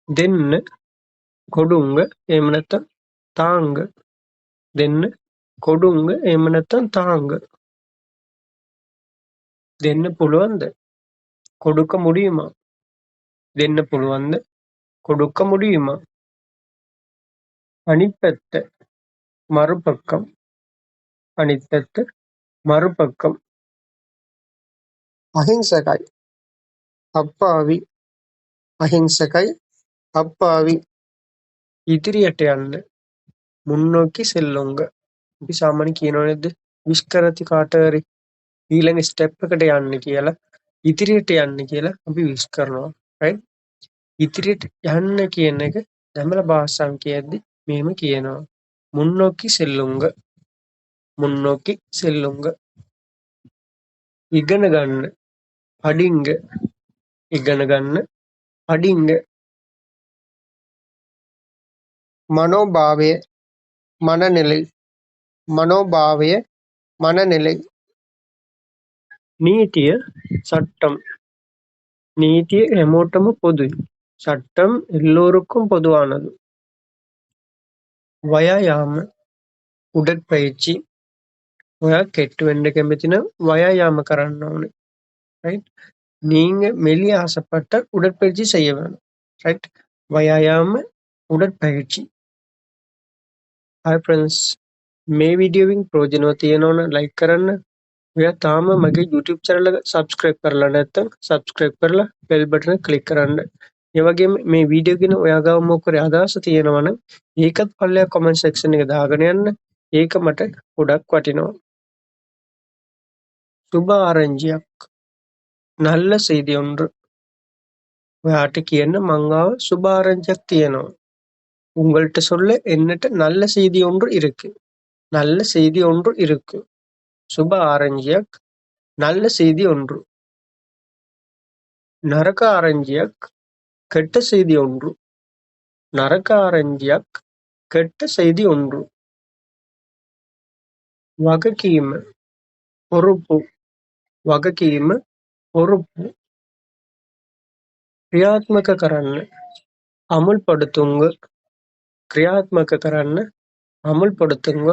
දෙන්න, කොඩුංග, එහෙම නැත්නම් තාංග. දෙන්න, කොඩුංග, එහෙම නැත්නම් තාංග. දෙන්න පුළුවන්ද? கொடுக்க முடியுமா? දෙන්න පුළුවන්ද? கொடுக்க முடியுமா? අනිත් පැත්ත, මරුපක්කම්. අනිත් පැත්ත, මරුපක්කම්. අහිංසකයි, අප්පාවි. අහිංසකයි, අප්පාවි. ඉදිරියට යන්න, මුන්නෝකි සෙල්ලොංග. අපි සාමාන්‍ය කියනව නේද? විශ් කරති කාට හරි ඊළඟ ස්ටෙප් එකට යන්න කියලා, ඉදිරියට යන්න කියලා අපි විශ් කරනවා. රයිට්? ඉදිරියට යන්න කියන එක දෙමළ භාෂාවෙන් කියද්දි මෙහෙම කියනවා. මුන්නෝකි සෙල්ලොංග. මුන්නෝකි සෙල්ලොංග. ඉගෙන ගන්න, පඩිංග. ඉගෙන ගන්න, පඩිංග. மனோபாவය, மனநிலை. மனோபாவය, மனநிலை. නීතිය, சட்டம். நீதிය හැමෝටම පොදුයි. சட்டம் எல்லோருக்கும் பொதுவானது. ව්‍යායාම, උඩற்பயிற்சி. ඔයා කෙට්ටු වෙන්න කැමති නම් ව්‍යායාම කරන්න ඕනේ. ரைட்? நீங்க மெலிய ஆசைப்பட்ட உடற்பயிற்சி செய்ய வேணும். ரைட்? ව්‍යායාම, උඩற்பயிற்சி. Hi friends. මේ වීඩියෝවෙන් ප්‍රයෝජනවත් තියෙනවා නම් ලයික් කරන්න. ඔයා තාම මගේ YouTube channel එක subscribe කරලා නැත්නම් subscribe කරලා bell button එක click කරන්න. ඒ වගේම මේ වීඩියෝ ගැන ඔයා ගාව මොකක් හරි අදහස් තියෙනවා නම් ඒකත් පල්ලෙහා comment section එක දාගෙන යන්න. ඒක මට ගොඩක් වටිනවා. සුබ ආරංචියක්. நல்ல செய்தி ஒன்று. ඔයාට කියන්න මං ආව සුබ ආරංචියක් තියෙනවා. உங்கள்ட்ட சொல்ல என்னட்ட நல்ல செய்தி ஒன்று இருக்கு. நல்ல செய்தி ஒன்று இருக்கு. සුබ ආරංචියක්. நல்ல செய்தி ஒன்று. නරක ආරංචියක්. கெட்ட செய்தி ஒன்று. නරක ආරංචියක්. கெட்ட செய்தி ஒன்று. වගකීම, பொறுப்பு. වගකීම, பொறுப்பு. ක්‍රියාත්මක කරන්න, අමුල්පடுத்துங்க. ක්‍රියාත්මක කරන්න, අමුල්පடுத்துங்க.